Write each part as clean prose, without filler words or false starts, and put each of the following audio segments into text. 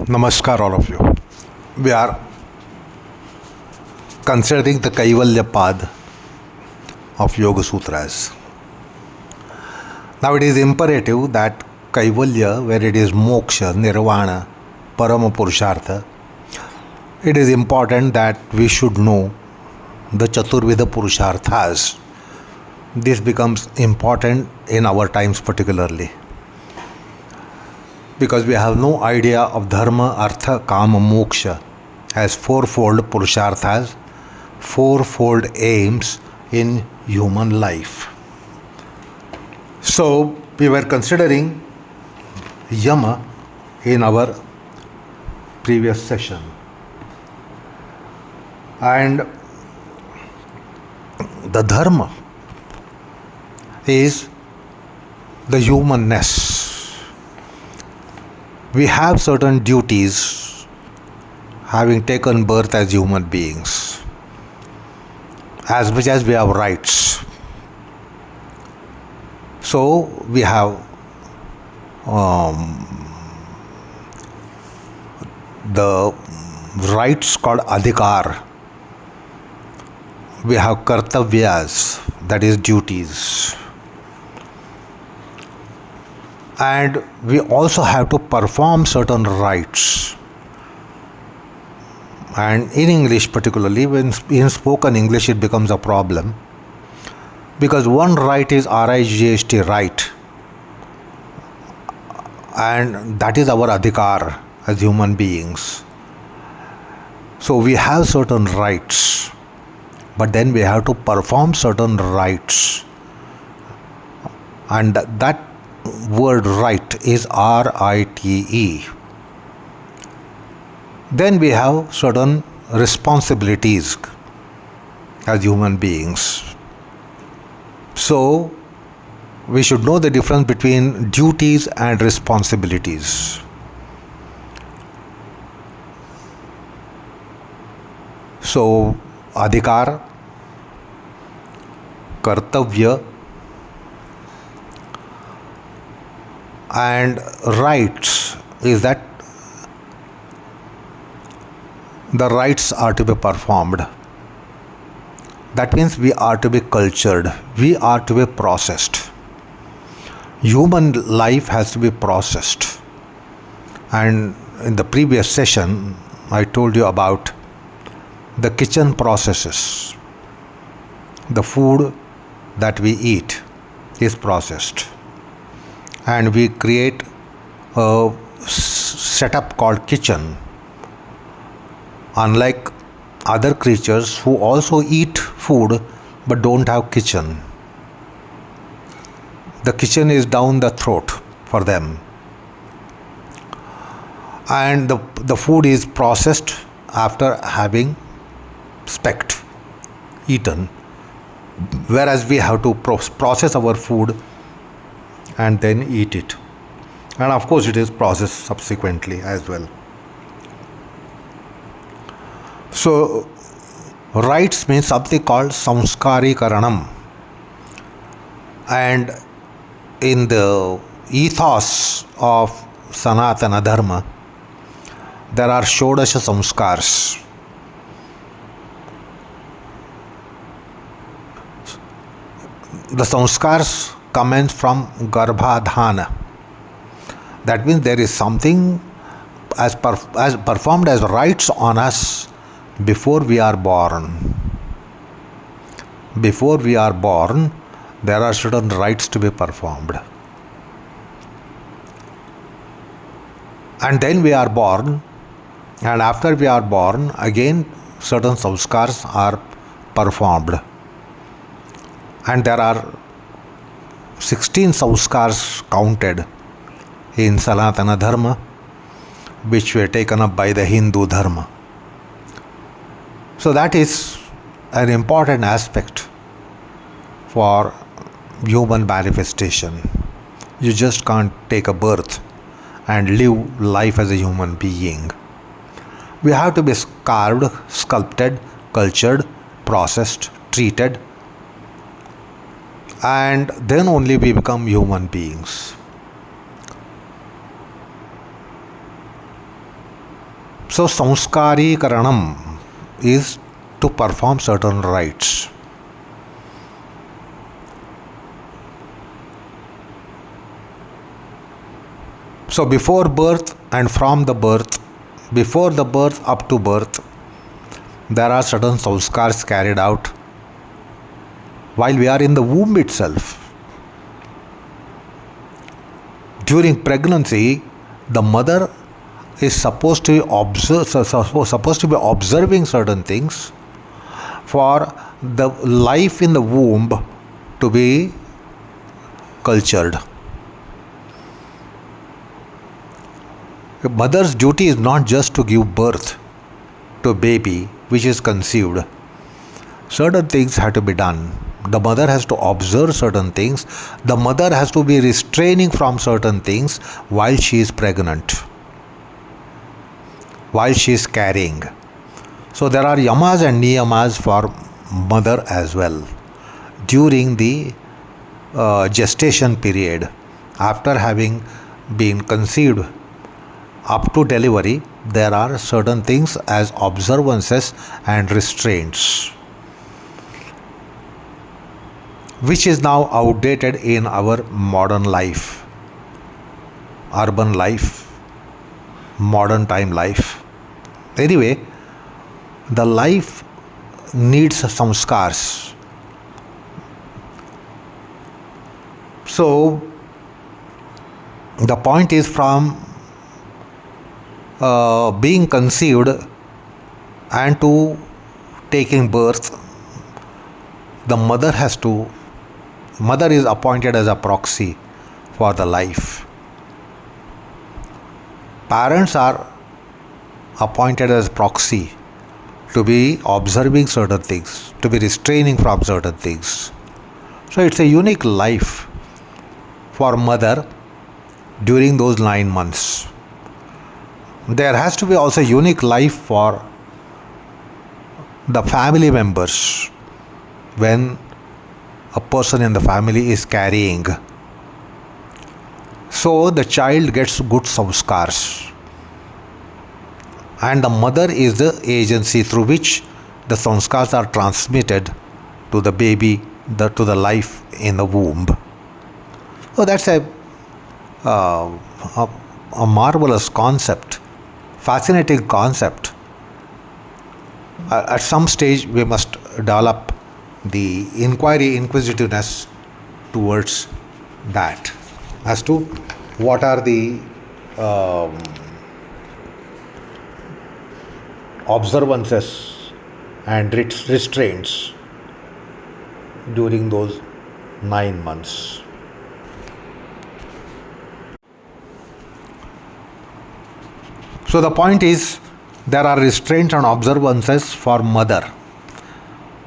Namaskar, all of you. We are considering the Kaivalya path of Yoga Sutras. Now, it is imperative that Kaivalya, where it is moksha, nirvana, parama purushartha, it is important that we should know the Chaturvida Purusharthas. This becomes important in our times particularly, because we have no idea of dharma, artha, kama, moksha as fourfold purusharthas, fourfold aims in human life. So we were considering yama in our previous session, and the dharma is the humanness. We have certain duties having taken birth as human beings, as much as we have rights. So we have the rights called adhikar. We have kartavyas, that is duties. And we also have to perform certain rights. And in English particularly, when in spoken English it becomes a problem, because one right is RIGHT, right, and that is our adhikar as human beings. So we have certain rights, but then we have to perform certain rights, and that word right is RITE. Then we have certain responsibilities as human beings. So we should know the difference between duties and responsibilities. So adhikar, kartavya, and rights is that the rights are to be performed. That means we are to be cultured, we are to be processed. Human life has to be processed. And in the previous session, I told you about the kitchen processes. The food that we eat is processed, and we create a setup called kitchen. Unlike other creatures who also eat food but don't have kitchen, the kitchen is down the throat for them, and the food is processed after having specked, eaten, whereas we have to process our food and then eat it, and of course it is processed subsequently as well. So rights means something called samskarikaranam, and in the ethos of Sanatana Dharma there are Shodasha samskars. The samskars commence from garbhadhana. That means there is something as performed as rights on us before we are born. Before we are born, there are certain rights to be performed. And then we are born, and after we are born, again certain samskars are performed. And there are 16 samskars counted in Sanatana Dharma, which were taken up by the Hindu Dharma. So that is an important aspect for human manifestation. You just can't take a birth and live life as a human being. We have to be carved, sculpted, cultured, processed, treated, and then only we become human beings. So samskari karanam is to perform certain rites. So before birth and from the birth, before the birth up to birth, there are certain samskars carried out while we are in the womb itself. During pregnancy, the mother is supposed to be observing certain things for the life in the womb to be cultured. A mother's duty is not just to give birth to a baby which is conceived. Certain things have to be done. The mother has to observe certain things. The mother has to be restraining from certain things while she is pregnant, while she is carrying. So there are yamas and niyamas for mother as well. During the gestation period, after having been conceived up to delivery, there are certain things as observances and restraints, which is now outdated in our modern life, urban life, modern time life. Anyway, the life needs samskars. So the point is, from being conceived and to taking birth, the mother is appointed as a proxy for the life. Parents are appointed as proxy to be observing certain things, to be restraining from certain things. So it's a unique life for mother during those 9 months. There has to be also unique life for the family members when a person in the family is carrying. So the child gets good samskars, and the mother is the agency through which the samskars are transmitted to the baby, to the life in the womb. So that's a marvelous concept, fascinating concept. At some stage we must develop the inquisitiveness towards that, as to what are the observances and restraints during those 9 months. So the point is, there are restraints and observances for mother.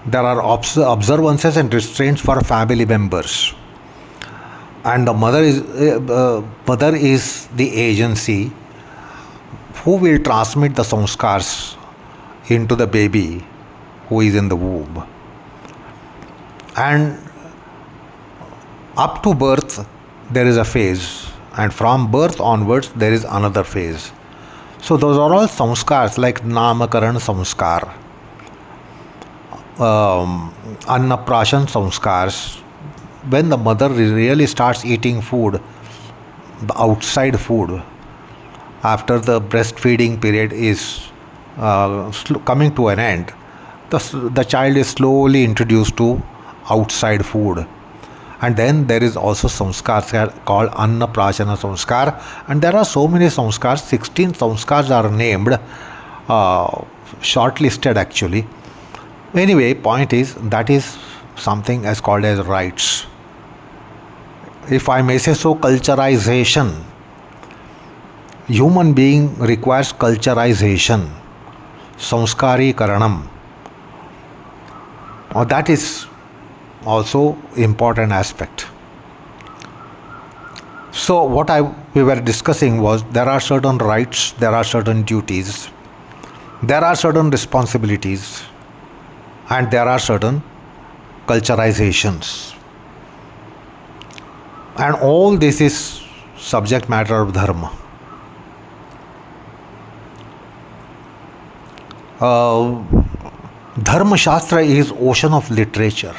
There are observances and restraints for family members. And the mother is the agency who will transmit the samskars into the baby who is in the womb. And up to birth, there is a phase. And from birth onwards, there is another phase. So those are all samskars, like namakaran samskar, annaprashan samskars. When the mother really starts eating food, the outside food, after the breastfeeding period is coming to an end, the child is slowly introduced to outside food. And then there is also samskars called annaprashana samskar, and there are so many samskars. 16 samskars are named, shortlisted actually. Anyway, point is, that is something as called as rites. If I may say so, culturization. Human being requires culturization, samskari karanam. That is also important aspect. So what we were discussing was, there are certain rights, there are certain duties, there are certain responsibilities, and there are certain culturalizations. And all this is subject matter of dharma. Dharma Shastra is ocean of literature,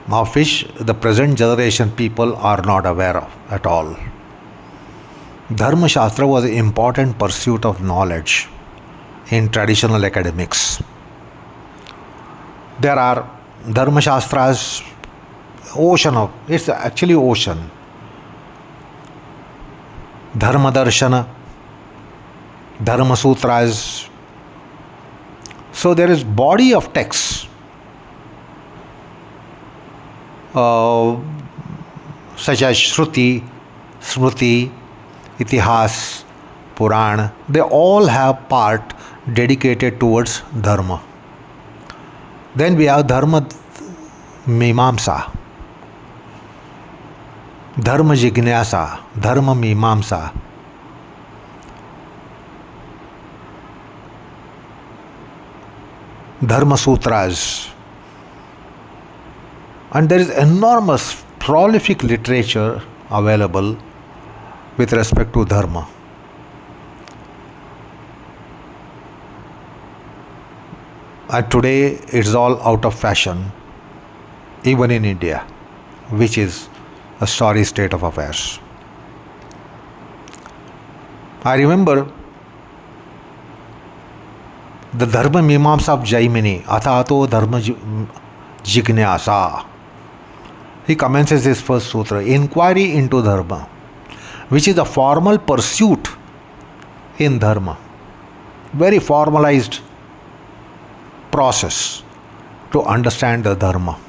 of which the present generation people are not aware of at all. Dharma Shastra was an important pursuit of knowledge in traditional academics. There are Dharma Shastras, it's actually ocean. Dharma Darshana, Dharma Sutras. So there is body of texts such as Shruti, Smriti, Itihas, Puran. They all have part dedicated towards Dharma. Then we have Dharma Mimamsa, Dharma Jignasa, Dharma Mimamsa. Dharma Sutras. And there is enormous prolific literature available with respect to Dharma. And today it's all out of fashion, even in India, which is a sorry state of affairs. I remember the Dharma Mimamsa of Jaimini, Athato Dharma Jignasa. He commences his first sutra, Inquiry into Dharma, which is a formal pursuit in Dharma. Very formalized process to understand the Dharma.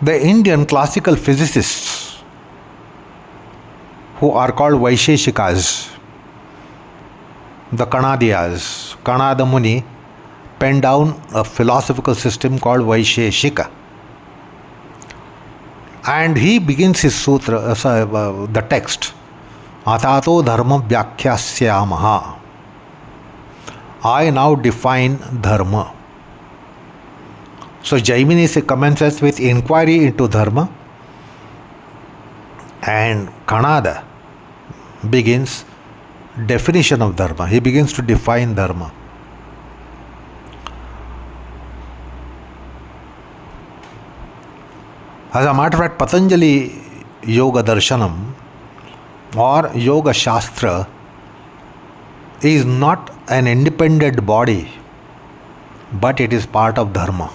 The Indian classical physicists, who are called Vaisheshikas, the Kanadiyas, Kanada Muni, penned down a philosophical system called Vaisheshika. And he begins his sutra, the text, Atato Dharma Vyakhyasya. I now define Dharma. So Jaimini commences with inquiry into Dharma, and Kanada begins definition of Dharma. He begins to define Dharma. As a matter of fact, Patanjali Yoga Darshanam or Yoga Shastra is not an independent body, but it is part of Dharma.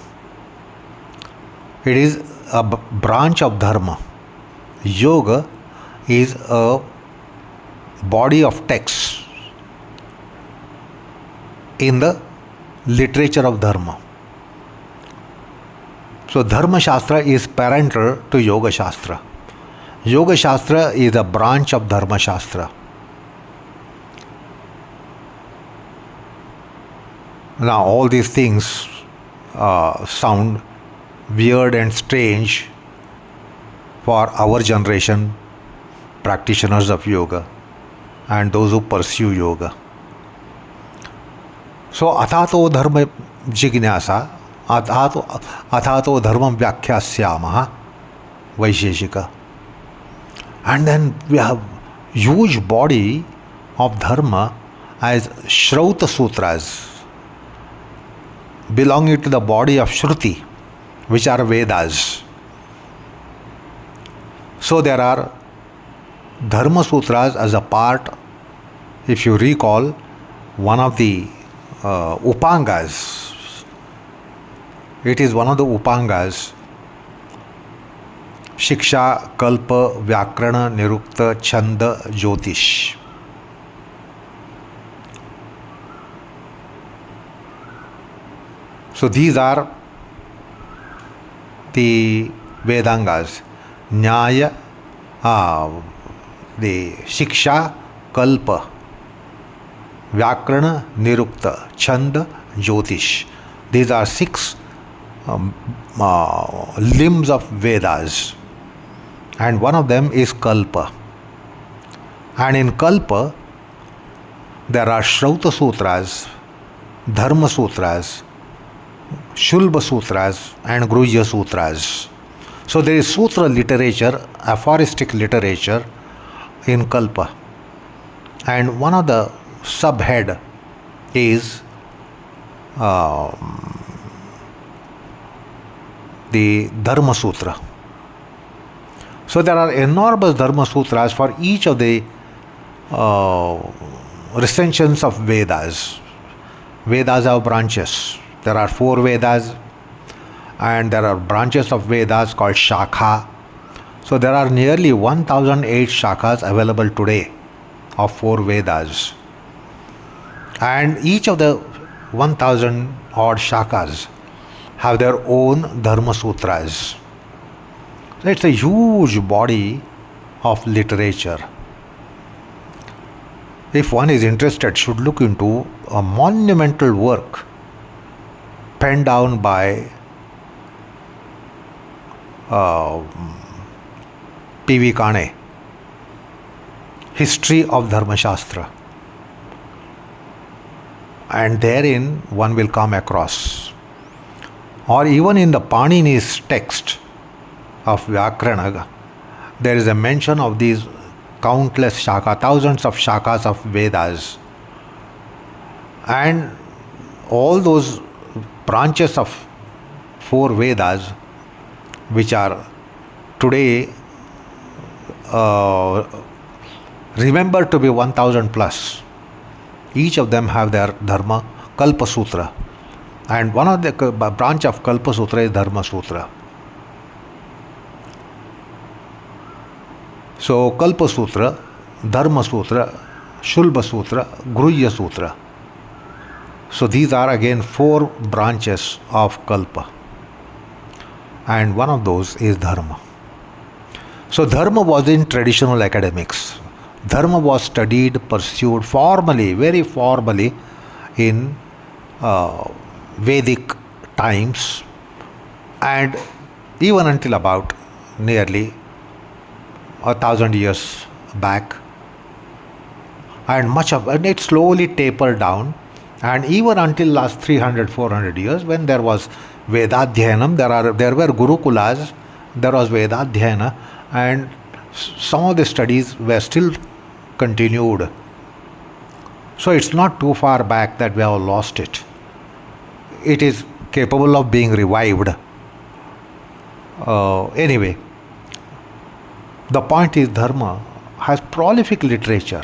It is a branch of Dharma. Yoga is a body of texts in the literature of Dharma. So Dharma Shastra is parental to Yoga Shastra. Yoga Shastra is a branch of Dharma Shastra. Now all these things sound weird and strange for our generation, practitioners of yoga and those who pursue yoga. So Athato Dharma Jignasa, Athato Dharma Vyakhyasya Vaisheshika. And then we have huge body of Dharma as Shrauta Sutras, belonging to the body of Shruti, which are Vedas. So there are Dharma Sutras as a part, if you recall, one of the Upangas. It is one of the Upangas. Shiksha, Kalpa, Vyakarana, Nirukta, Chanda, Jyotish. So these are the Vedangas. Nyaya, the Shiksha, Kalpa, Vyakarana, Nirukta, Chanda, Jyotish. These are 6 limbs of Vedas. And one of them is Kalpa. And in Kalpa, there are Shrauta Sutras, Dharma Sutras, Shulba Sutras, and Grujya Sutras. So there is sutra literature, aphoristic literature in Kalpa. And one of the subhead is the Dharma Sutra. So there are enormous Dharma Sutras for each of the recensions of Vedas. Vedas have branches. There are 4 Vedas, and there are branches of Vedas called Shakha. So there are nearly 1008 Shakhas available today of 4 Vedas. And each of the 1000 odd Shakhas have their own Dharma Sutras. So it's a huge body of literature. If one is interested, should look into a monumental work penned down by P.V. Kane, History of Dharma Shastra. And therein one will come across, or even in the Panini's text of Vyakarana, there is a mention of these countless shaka, thousands of shakas of Vedas. And all those branches of 4 Vedas, which are today remembered to be 1000 plus, each of them have their Dharma Kalpa Sutra. And one of the branch of Kalpa Sutra is Dharma Sutra. So Kalpa Sutra, Dharma Sutra, Shulba Sutra, Gruhya Sutra. So these are again 4 branches of Kalpa. And one of those is Dharma. So Dharma was in traditional academics. Dharma was studied, pursued formally, very formally in Vedic times, and even until about nearly 1000 years back, and it slowly tapered down, and even until last 300-400 years, when there was Vedadhyanam, there were Gurukulas, there was Vedadhyana, and some of the studies were still continued. So it's not too far back that we have lost it. It is capable of being revived. Anyway, the point is, Dharma has prolific literature.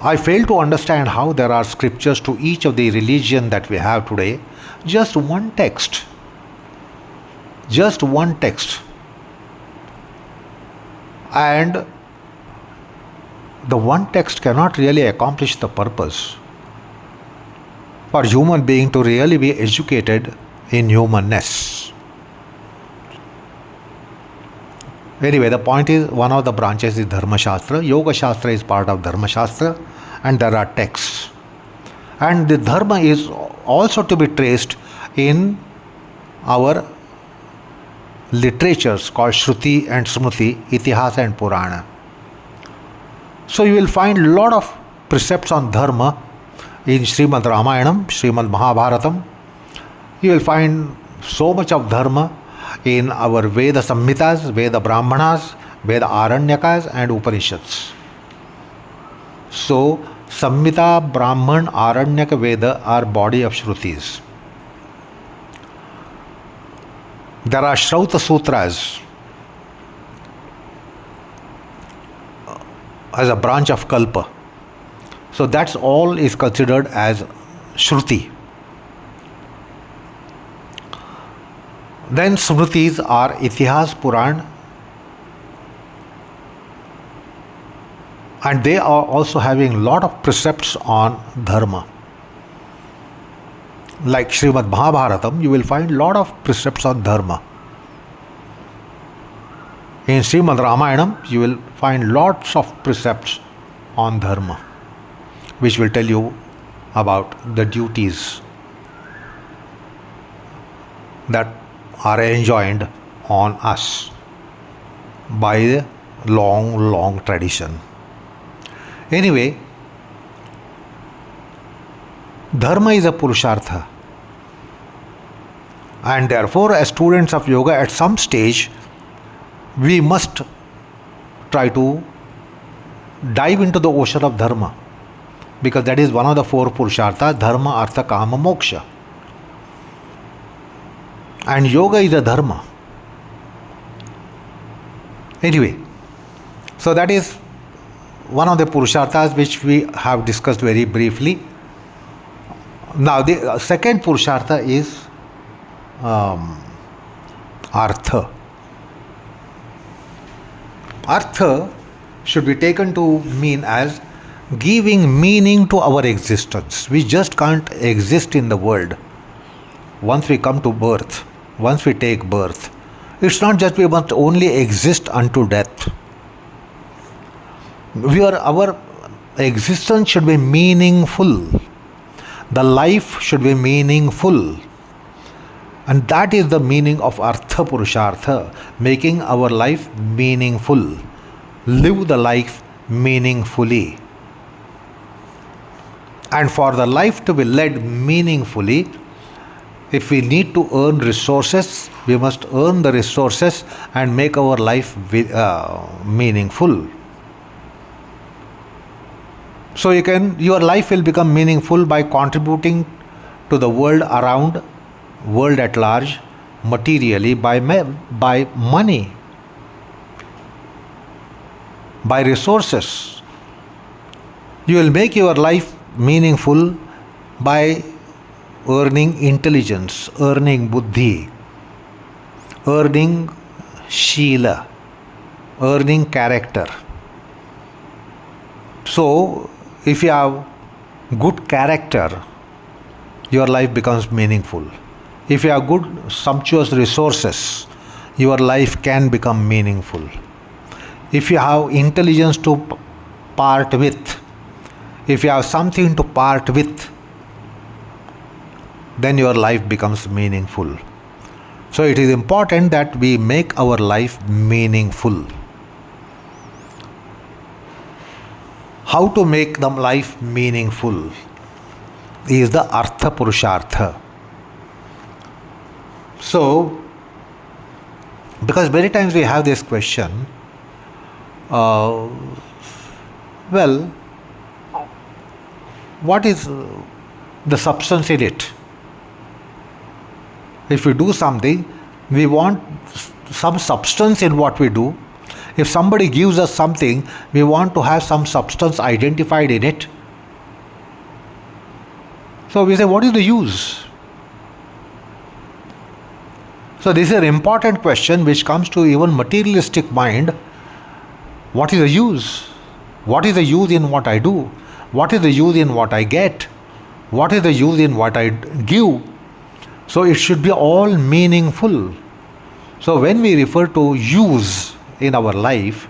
I fail to understand how there are scriptures to each of the religion that we have today. Just one text. And the one text cannot really accomplish the purpose for human being to really be educated in humanness. Anyway, the point is, one of the branches is Dharma Shastra. Yoga Shastra is part of Dharma Shastra, and there are texts. And the Dharma is also to be traced in our literatures called Shruti and Smriti, Itihasa and Purana. So you will find a lot of precepts on Dharma in Srimad Ramayanam, Srimad Mahabharatam. You will find so much of Dharma in our Veda Samhitas, Veda Brahmanas, Veda Aranyakas and Upanishads. So Samhita, Brahman, Aranyaka, Veda are body of Shrutis. There are Shrauta Sutras as a branch of Kalpa. So that's all is considered as Shruti. Then Smritis are Itihas, Puran, and they are also having a lot of precepts on Dharma. Like Srimad Mahabharatam, you will find a lot of precepts on Dharma. In Srimad Ramayanam, you will find lots of precepts on Dharma, which will tell you about the duties that are enjoined on us by the long tradition. Anyway, Dharma is a Purushartha, and therefore as students of yoga at some stage we must try to dive into the ocean of dharma, because that is one of the four purusharthas: dharma, artha, kama, moksha. And yoga is a dharma. Anyway, so that is one of the purusharthas which we have discussed very briefly. Now the second purushartha is artha. Artha should be taken to mean as giving meaning to our existence. We just can't exist in the world. Once we come to birth, once we take birth, it's not just we must only exist unto death. Our existence should be meaningful. The life should be meaningful. And that is the meaning of Artha Purushartha, making our life meaningful. Live the life meaningfully. And for the life to be led meaningfully, if we need to earn resources, we must earn the resources and make our life meaningful. So your life will become meaningful by contributing to the world around, world at large, materially, by money, by resources. You will make your life meaningful by earning intelligence, earning buddhi, earning shila, earning character. So, if you have good character, your life becomes meaningful. If you have good, sumptuous resources, your life can become meaningful. If you have intelligence to part with, if you have something to part with, then your life becomes meaningful. So it is important that we make our life meaningful. How to make the life meaningful is the Artha Purushartha. So, because many times we have this question, what is the substance in it? If we do something, we want some substance in what we do. If somebody gives us something, we want to have some substance identified in it. So we say, what is the use? So this is an important question which comes to even materialistic mind. What is the use? What is the use in what I do? What is the use in what I get? What is the use in what I give? So it should be all meaningful. So when we refer to use in our life,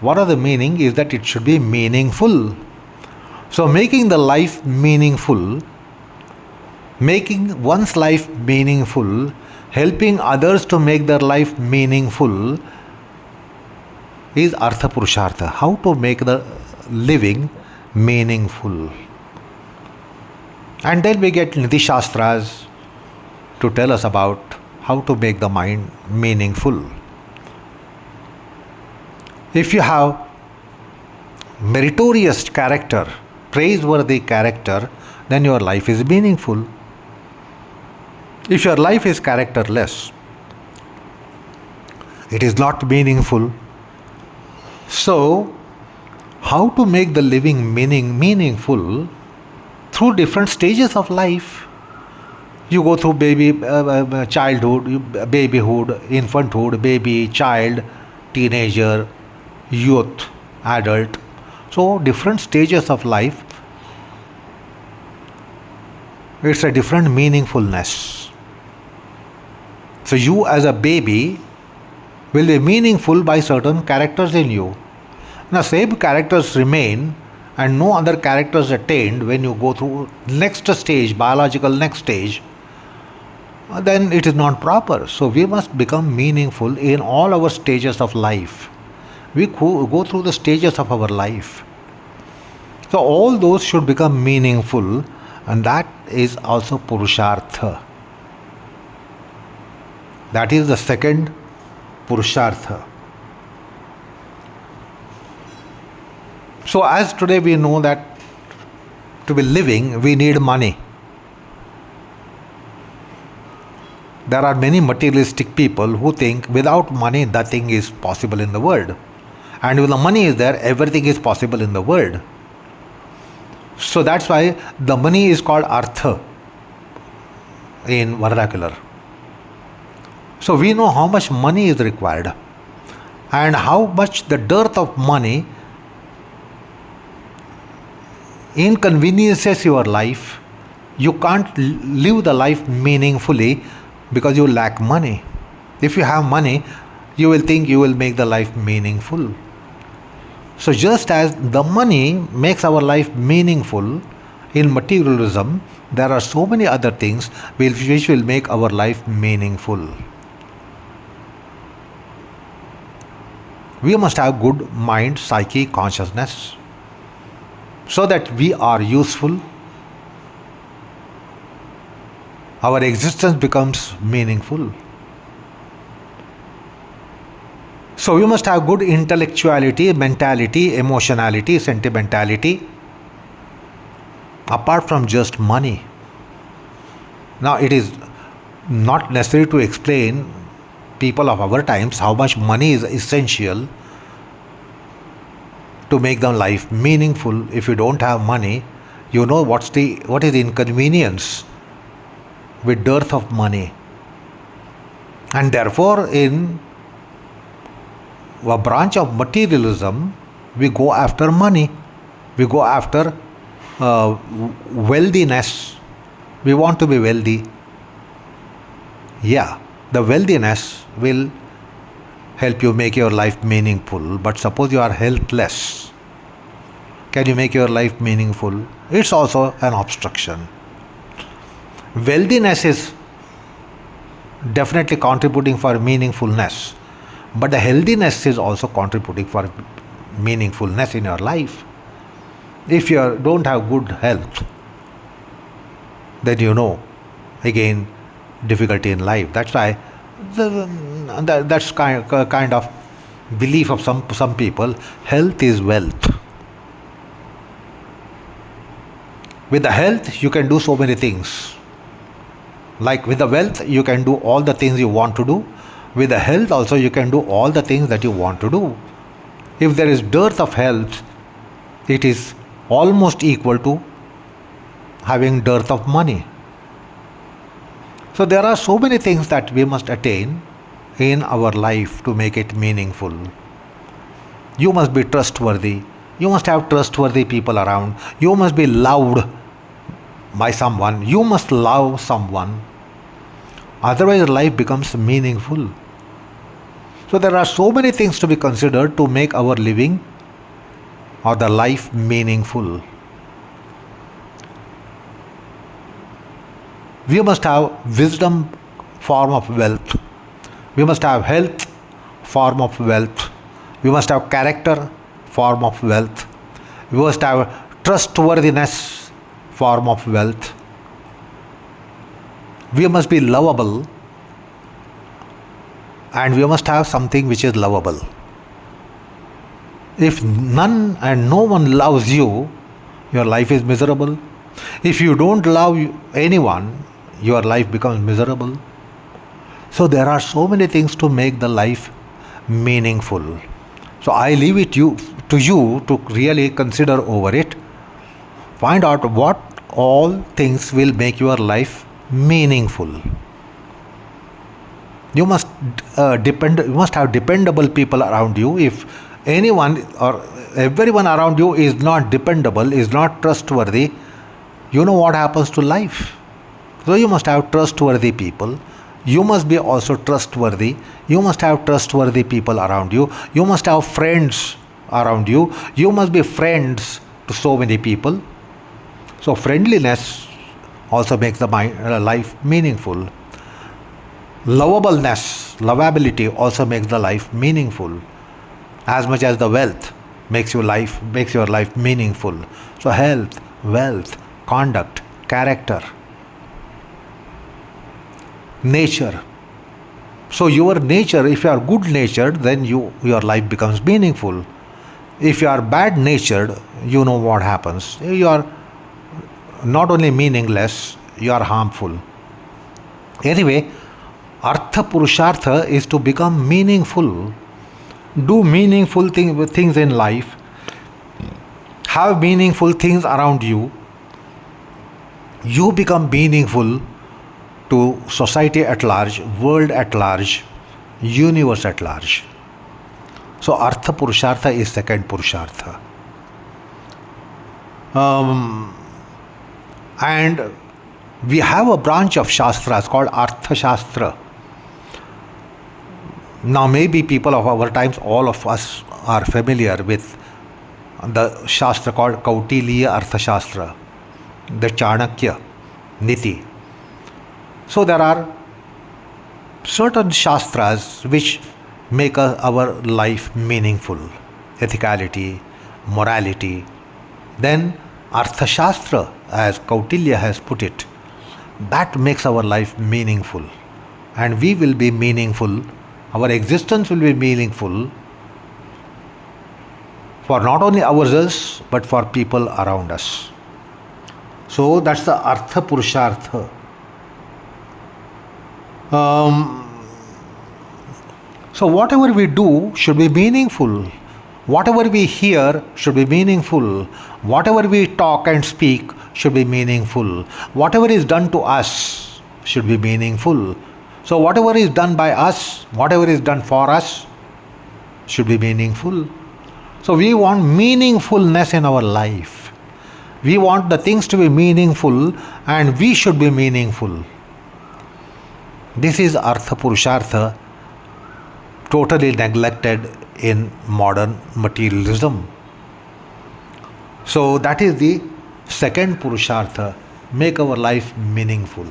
what are the meaning is that it should be meaningful. So making the life meaningful, making one's life meaningful, helping others to make their life meaningful is Artha Purushartha. How to make the living meaningful. And then we get Niti Shastras to tell us about how to make the mind meaningful. If you have meritorious character, praiseworthy character, then your life is meaningful. If your life is characterless, it is not meaningful. So, how to make the living meaningful? Through different stages of life. You go through childhood, babyhood, infanthood, baby, child, teenager, youth, adult. So different stages of life, it's a different meaningfulness. So you as a baby will be meaningful by certain characters in you. Now same characters remain and no other characters attained when you go through next stage, biological next stage, then it is not proper. So we must become meaningful in all our stages of life. We go through the stages of our life. So all those should become meaningful, and that is also Purushartha. That is the second Purushartha. So as today we know that to be living we need money. There are many materialistic people who think without money nothing is possible in the world. And when the money is there, everything is possible in the world. So that's why the money is called artha in vernacular. So we know how much money is required and how much the dearth of money inconveniences your life. You can't live the life meaningfully because you lack money. If you have money, you will think you will make the life meaningful. So just as the money makes our life meaningful in materialism, there are so many other things which will make our life meaningful. We must have good mind, psyche, consciousness so that we are useful. Our existence becomes meaningful. So we must have good intellectuality, mentality, emotionality, sentimentality, apart from just money. Now it is not necessary to explain people of our times how much money is essential to make their life meaningful. If you don't have money, you know what is the inconvenience with dearth of money. And therefore in a branch of materialism, we go after money, we go after wealthiness. We want to be wealthy. Yeah, the wealthiness will help you make your life meaningful. But suppose you are healthless, can you make your life meaningful? It's also an obstruction. Wealthiness is definitely contributing for meaningfulness, but the healthiness is also contributing for meaningfulness in your life. If you don't have good health, then you know, again, difficulty in life. That's why that's kind of belief of some people. Health is wealth. With the health, you can do so many things. Like with the wealth, you can do all the things you want to do. With the health also, you can do all the things that you want to do. If there is dearth of health, it is almost equal to having dearth of money. So there are so many things that we must attain in our life to make it meaningful. You must be trustworthy. You must have trustworthy people around. You must be loved by someone. You must love someone. Otherwise life becomes meaningful. So there are so many things to be considered to make our living or the life meaningful. We must have wisdom, form of wealth. We must have health, form of wealth. We must have character, form of wealth. We must have trustworthiness, form of wealth. We must be lovable, and we must have something which is lovable. If none and no one loves you, your life is miserable. If you don't love anyone, your life becomes miserable. So there are so many things to make the life meaningful. So I leave it to you to really consider over it. Find out what all things will make your life meaningful. You must you must have dependable people around you. If anyone or everyone around you is not dependable, is not trustworthy, you know what happens to life. So you must have trustworthy people. You must be also trustworthy. You must have trustworthy people around you. You must have friends around you. You must be friends to so many people. So friendliness also makes the life meaningful. Lovability also makes the life meaningful. As much as the wealth makes your life meaningful. So health, wealth, conduct, character, nature. So your nature, if you are good natured, then your life becomes meaningful. If you are bad natured, you know what happens. You are not only meaningless, you are harmful. Anyway, Artha Purushartha is to become meaningful. Do meaningful things in life. Have meaningful things around you. You become meaningful to society at large, world at large, universe at large. So Artha Purushartha is second Purushartha. And we have a branch of Shastras called Artha Shastra. Now maybe people of our times, all of us are familiar with the Shastra called Kautilya Artha Shastra, the Chanakya Niti. So there are certain Shastras which make our life meaningful. Ethicality, morality. Then Artha Shastra, as Kautilya has put it, that makes our life meaningful. And we will be meaningful. Our existence will be meaningful for not only ourselves but for people around us. So that's the Artha Purushartha. So whatever we do should be meaningful. Whatever we hear should be meaningful. Whatever we talk and speak should be meaningful. Whatever is done to us should be meaningful. So whatever is done by us, whatever is done for us should be meaningful. So we want meaningfulness in our life. We want the things to be meaningful and we should be meaningful. This is Artha Purushartha, totally neglected in modern materialism. So that is the second Purushartha, make our life meaningful.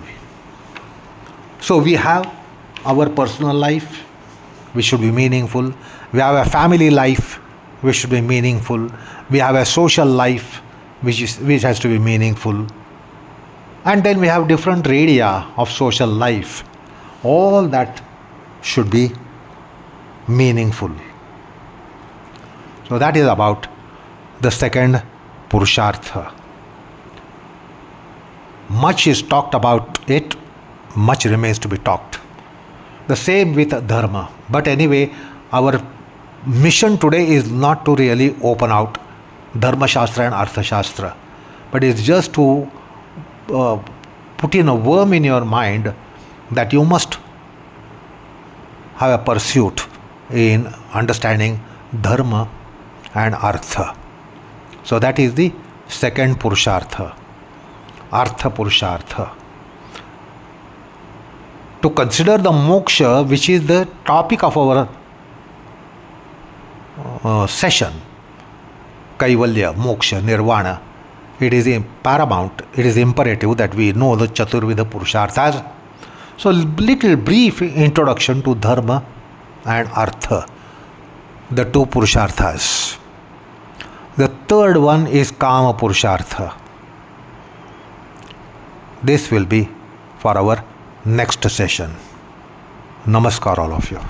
So we have our personal life, which should be meaningful. We have a family life, which should be meaningful. We have a social life, which has to be meaningful. And then we have different area of social life. All that should be meaningful. So that is about the second Purushartha. Much is talked about it, much remains to be talked. The same with Dharma. But anyway, our mission today is not to really open out Dharma Shastra and Artha Shastra, but it's just to put in a worm in your mind that you must have a pursuit in understanding Dharma and Artha. So that is the second Purushartha, Artha Purushartha. To consider the moksha, which is the topic of our session, Kaivalya, moksha, nirvana, it is paramount, it is imperative that we know the Chaturvida Purusharthas. So little brief introduction to Dharma and Artha, the two Purusharthas. The third one is Kama Purushartha. This will be for our next session. Namaskar all of you.